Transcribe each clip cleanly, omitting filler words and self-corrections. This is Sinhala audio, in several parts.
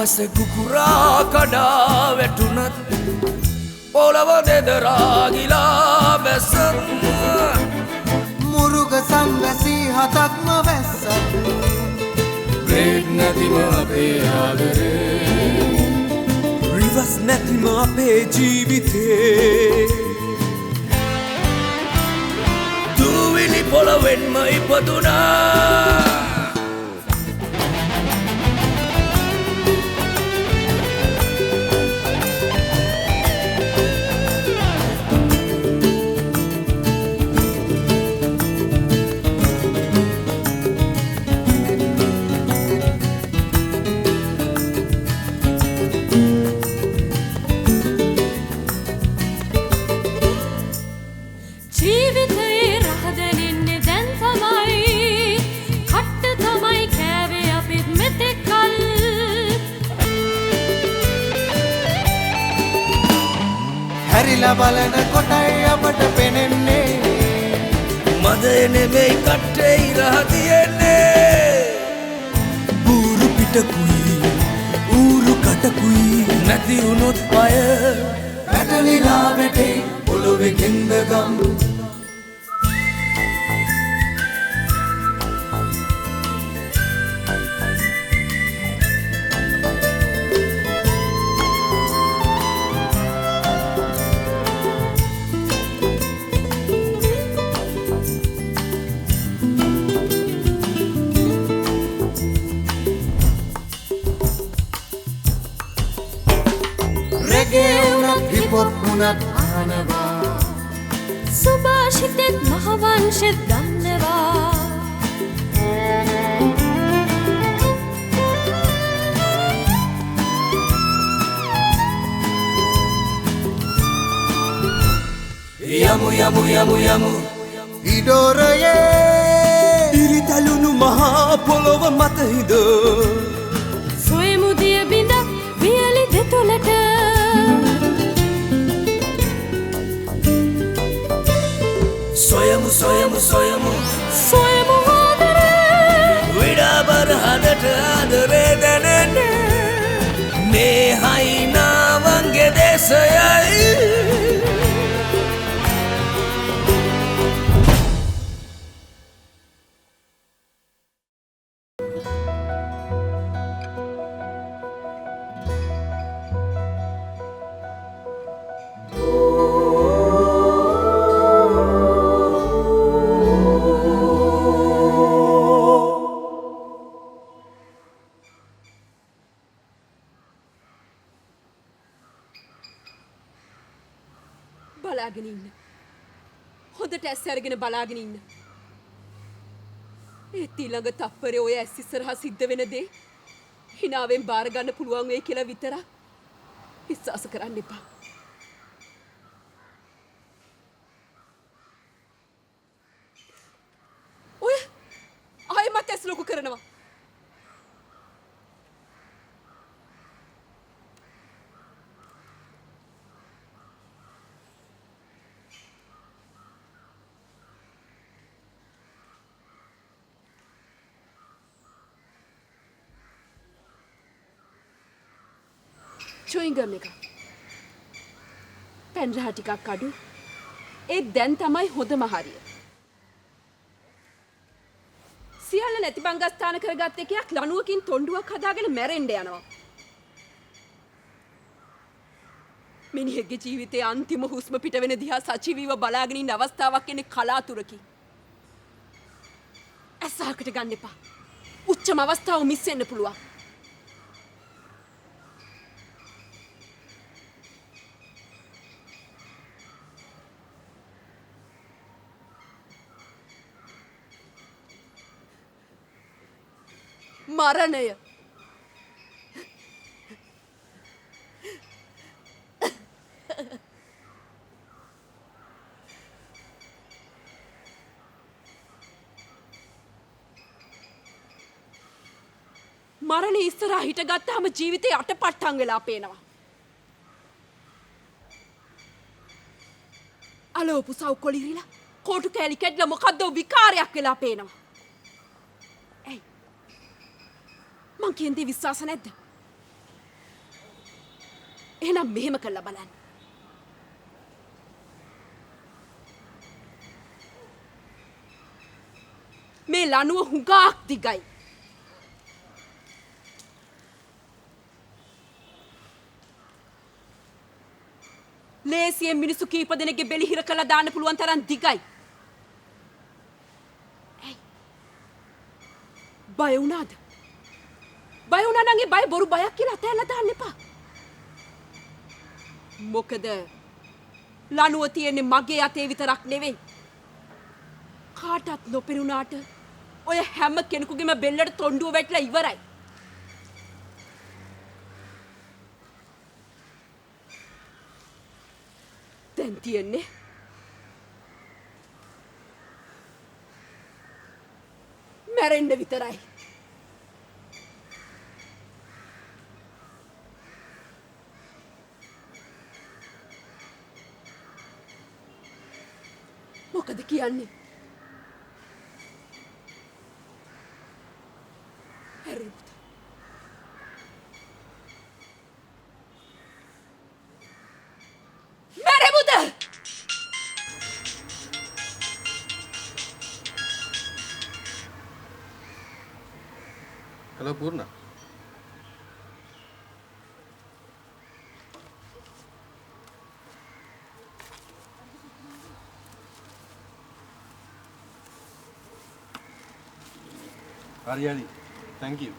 අහස කුකුරා කඩා වැටුනත් පොළව දෙදරාගිලා බැසත් මුරුග සංවැසි හතක්ම වැස්සත් බ්‍රේක් නැතිම අපේ ආදරේ රිවර්ස් නැතිම අපේ ජීවිතේ දූවිලි පොළවෙන්ම ඉපදුනා හැරිලා බලන කොටයි අපට පෙනෙන්නේ මදය නෙමෙයි කට්ටේ ඉරහ තියෙන්නේ බූරු පිටකුයි ඌරු කටකුයි නැති වුණොත් පය පැටලිලා වැටේ පොළොවේ ගෙන්දගම් හිපොප්පුනත් අහනවා සුභාෂිතෙත් මහවංශෙත් ගන්නවා යමු යමු යමු යමු ඉඩෝරයේ ඉරිතලුණු මහා පොළොව මත හිඳ සොයමුදිය බිඳ වියලි දෙතුලට සොයමු සොයමු සොයමු සොයමු ආදරේ විඩාබර හදට ආදරේ දැනෙන්නේ මේ හයිනාවන්ගේ දේශයයි බලාගෙන ඉන්න. හොඳට ඇස් අරගෙන බලාගෙන ඉන්න. ඒත් ඊළඟ තප්පරේ ඔය ඇස් ඉස්සරහා සිද්ධ වෙන දේ හිනාවෙන් බාර ගන්න පුළුවන් වෙයි කියලා විතරක් විශ්වාස කරන්න එපා. ඔය ආයෙමත් ඇස් ලොකු කරනවා. චුයින්ගම් එක පැන් රහ ටිකක් අඩු ඒ දැන් තමයි හොඳම හරිය සියල්ල නැති බංගස්ථාන කරගත් එකයක් ලණුවකින් තොණ්ඩුවක් හදාගෙන මැරෙන්න යනවා මිනිහෙක්ගේ ජීවිතයේ අන්තිම හුස්ම පිට වෙන දිහා සජීවීව බලාගෙන ඉන්න අවස්ථාවක් එන්නේ කලාතුරකින් ඇසහකට ගන්න එපා උච්චම අවස්ථාව මිස් වෙන්න පුළුවන් මරණය මරණය ඉස්සරහා හිටගත්තාම ජීවිතේ අටපට්ටම් වෙලා පේනවා. අලෝපු සව්කොලිරිලා කෝටු කෑලි කැඩලා මොකද්ද විකාරයක් වෙලා පේනවා. ඇයි? මං කියන්නේ විශ්වාස නැද්ද? එහෙනම් මෙහෙම කළා බලන්න. මේ ලනුව හුඟක් දිගයි. ලේසියෙන් මිනිස්සු කීප දෙනෙක්ගේ බෙලි හිර කළා දාන්න පුළුවන් තරම් දිගයි. ඇයි? බය වුණාද? බය වුණා නම් ඒ බය බොරු බයක් කියලා අතහැරලා දාන්න එපා. මොකද ලනුව තියෙන්නේ මගේ අතේ විතරක් නෙවෙයි. කාටත් නොපෙනුනාට ඔය හැම කෙනෙකුගේම බෙල්ලට තොණ්ඩුව වැටලා ඉවරයි. දැන් තියෙන්නේ මැරෙන්න විතරයි. මොකද කියන්නේ? හැරෙමුද? මැරෙමුද? Hello Purna. Hari, thank you.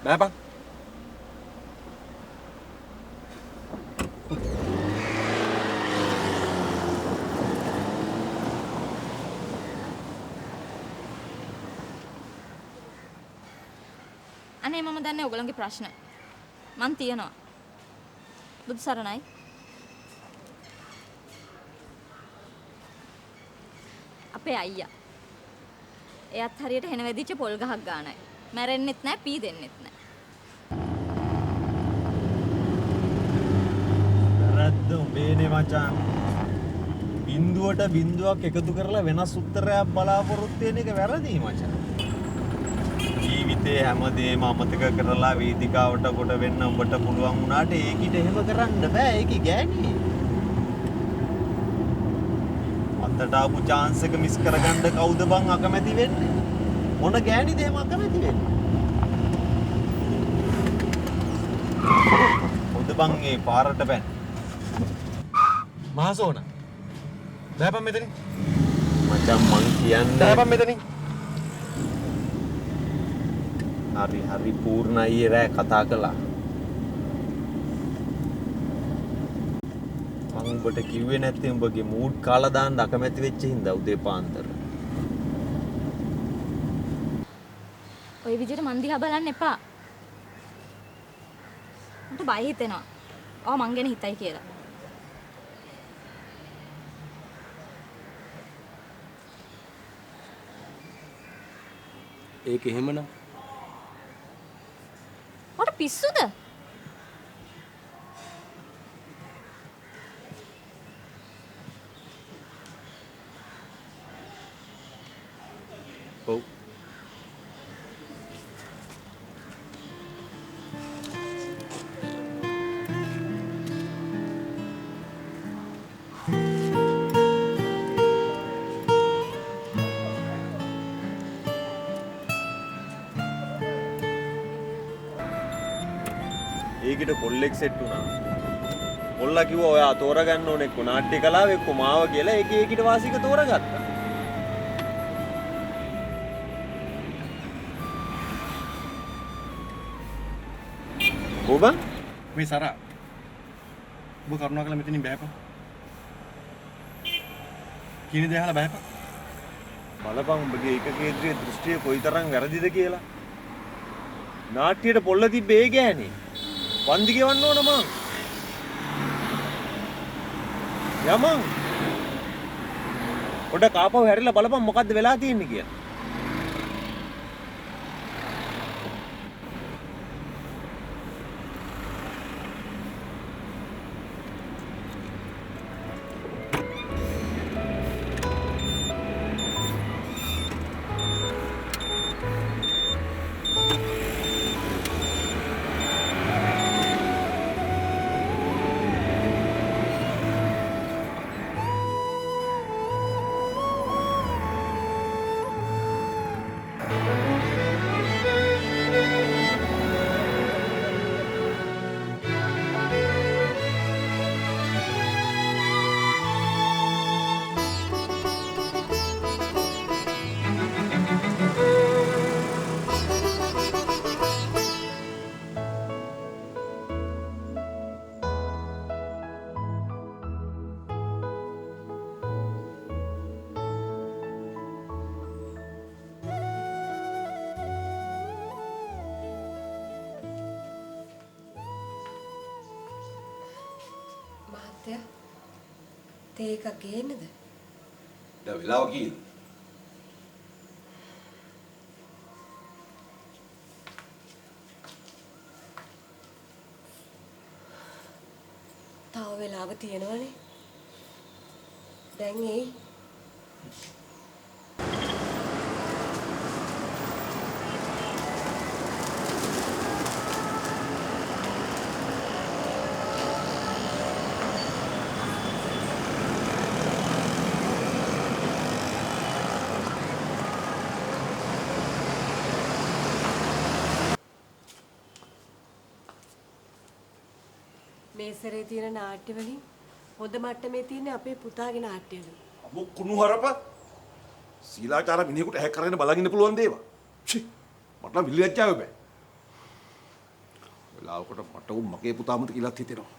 Bye. අනේ මම දන්නේ ඔයගොල්ලන්ගේ ප්‍රශ්න. මං තියනවා. බුදු සරණයි. අපේ අයියා. එයාත් හරියට හෙන වැදිච්ච පොල් ගහක් ගානයි. මැරෙන්නෙත් නැහැ, පී දෙන්නෙත් නැහැ. වැරද්ද උඹේනේ මචං. බින්දුවට බින්දුවක් එකතු කරලා වෙනස් උත්තරයක් බලාපොරොත්තු වෙන එක වැරදි මචං. ජීවිතේ හැමදේම අමතක කරලා වේදිකාවට කොට වෙන්න උඹට පුළුවන් වුණාට ඒකිට එහෙම කරන්න බෑ. ඒකේ ගෑණි. අතට ආපු chance එක මිස් කරගන්න කවුද බං අකමැති වෙන්නේ? මොන ගෑණිද එහෙම අකමැති වෙන්නේ? හොඳ බං ඒ පාරට බැන්. මහසෝන. දැපන් මෙතනින්. මචං මං කියන්නේ. දැපන් මෙතනින්. හරි පූර්ණ අයියේ රෑ කතා කළා. මං උඹට කිව්වේ නැත්තේ උඹගේ මූඩ් කාලා දාන්න අකමැති වෙච්ච හින්දා උදේ පාන්දර. ඔය විදිහට මන් දිහා බලන්න එපා. මට බය හිතෙනවා. ඔව් මං ගැන හිතයි කියලා. ඒක එහෙමනම් මට පිස්සුද? ඔව්. ඒකිට කොල්ලෙක් සෙට් වුණා. කොල්ලා කිව්වා ඔයා තෝරගන්න ඕනේ එක්ක නාට්‍ය කලාව එක්ක මාව කියලා ඒකිට වාසික තෝරගත්තා. ඔව් බං. මේ සරා. ඔබ කරුණාකරලා මෙතනින් බෑපන්. කියන දේ අහලා බෑපන්. බලපන් උඹගේ එක කේන්ද්‍රයේ දෘෂ්ටිය කොයිතරම් වැරදිද කියලා. නාට්‍යයට පොල්ල තිබ්බේ ඒ ගෑනේ. වන්දි ගෙවන්න ඕන මං. යමං. පොඩ කාපව හැරිලා බලපන් මොකද්ද වෙලා තියෙන්නේ කියලා. තේ එකක් ගේන්නද? දැන් වෙලාව කීයද? තව වෙලාව තියෙනවනේ. දැන් එයි. මේ සැරේ තියෙන නාට්‍ය වලින් හොඳ මට්ටමේ තියෙන අපේ පුතාගේ නාට්‍යවල. අමු කුණු හරප සීලාචාර මිනිහෙකුට ඇහැ කරගෙන බලන් ඉන්න පුළුවන් දේවා. ෂි මට නම් විල්ලැජ්ජාව බෑ. වෙලාවකට මට උන් මගේ පුතාමත් කියලාත් හිතෙනවා.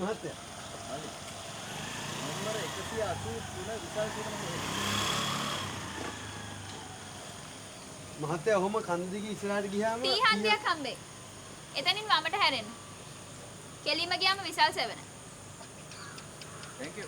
මහත්තයා. නම්බර 183 විශාල මහත්තයා ඔහොම කන්දිගේ ඉස්සරහට ගියාම ටී හන්දියක් හම්බෙයි. එතනින් වමට හැරෙන්න. කෙලිම ගියාම විශාල සෙවන. Thank you.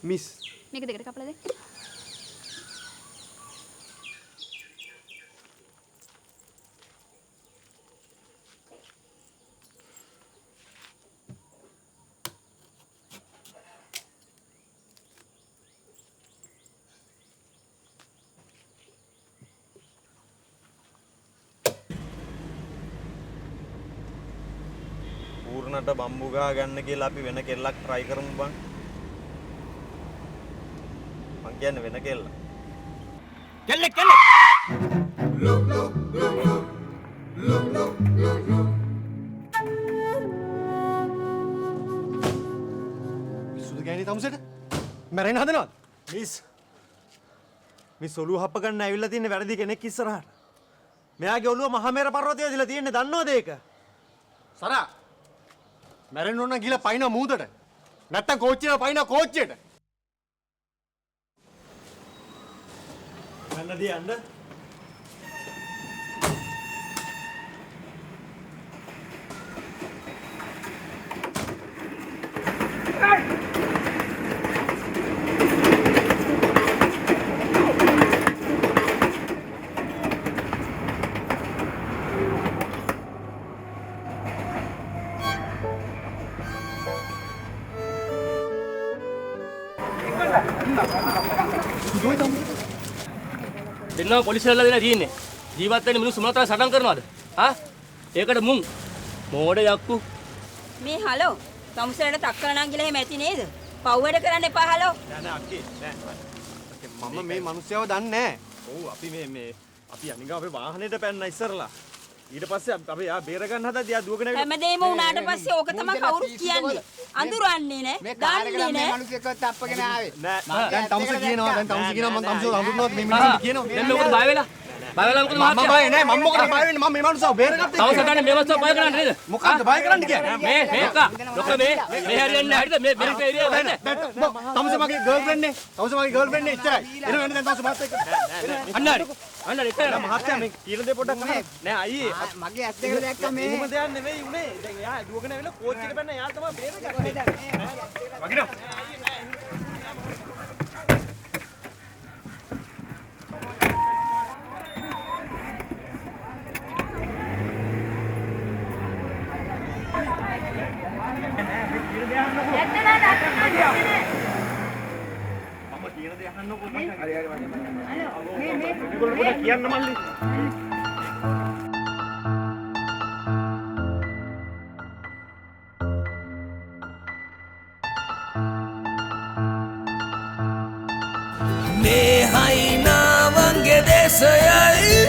මිස් මේක දෙකට කපලා දෙන්න. පූර්ණට බම්බු ගහ ගන්න කියලා අපි වෙන කෙල්ලක් try කරමු බං. මං කියන්නේ වෙන කෙල්ල. කෙල්ලෙක් කෙල්ලෙක්. විසුදු ගෑණි තමුසෙට මැරෙන්න හදනවද? මිස් මේ සොළු හප්ප ගන්න ඇවිල්ලා තියෙන වැරදි කෙනෙක් ඉස්සරහට. මෙයාගේ ඔළුව මහමෙර පර්වතය දිලා තියෙන්නේ දන්නවද ඒක? සරා මැරෙන්න ඕන ගිහලා පයින්න මූදට. නැත්තම් කෝච්චියට පයින්න කෝච්චියට. යන්නදී යන්න. දෙන්නා පොලිසියලා දෙලා තියෙන්නේ. ජීවත් වෙන්න මිනිස්සු මොනතරම් සටන් කරනවද? හා? ඒකට මුං මෝඩ යක්කු. මේ හලෝ තමුසලට තක්කරණන් කියලා එහෙම ඇති නේද? පව් වැඩ කරන්න එපා හලෝ. නෑ අක්කේ නෑ. මම මේ මිනිස්සයව දන්නේ නැහැ. ඔව් අපි අපි අනිගා අපේ වාහනේට පැන්න ඉස්සරලා. ඊට පස්සේ අපි යා බේර ගන්න හදද්දී යා දුවගෙන ඇවිල්ලා හැමදේම උනාට පස්සේ ඕක තමයි කවුරුත් කියන්නේ. අඳුරන්නේ නෑ. දන්නේ නෑ. මිනිස්සෙක්වත් අප්පගෙන ආවේ. නෑ දැන් තමුස කියනවා මම තමුස හඳුන්වනවා මේ මිනිස්සුන්ට කියනවා. දැන් මොකද බය වෙලා? බය වෙලා මොකද මම මහත්තයා? බය නෑ මම මොකටද බය වෙන්නේ මම මේ මිනිස්සව බේරගත්තා. තව සටනේ මේ වස්තුව බය කරන්නේ නේද? මොකක්ද බය කරන්න කියන්නේ? මේක ලොක මේ හරියන්නේ නැහැ හරිද? මේ බෙරිට ඒරියාව ගන්න. තමුස මගේ ගර්ල්ෆ්‍රෙන්ඩ් නේ. තමුස මගේ ගර්ල්ෆ්‍රෙන්ඩ් නේ ඉච්චරයි. එන වෙන දැන් තමුස මාත් එක්ක. අන්න හරි එතන මහත්තයා මේ කියන දේ පොඩ්ඩක් අහන්න. නෑ අයියේ මගේ ඇස් දෙක දැක්ක මේ. එහෙම දෙයක් නෙවෙයි උනේ. දැන් යා දුවගෙන ඇවිල්ලා කෝච්චියට පැන්න යා තමයි බේරගත්තේ. වගිනවා. කියන්න මල්ලි. මේ හයිනාවන්ගේ දේශයයි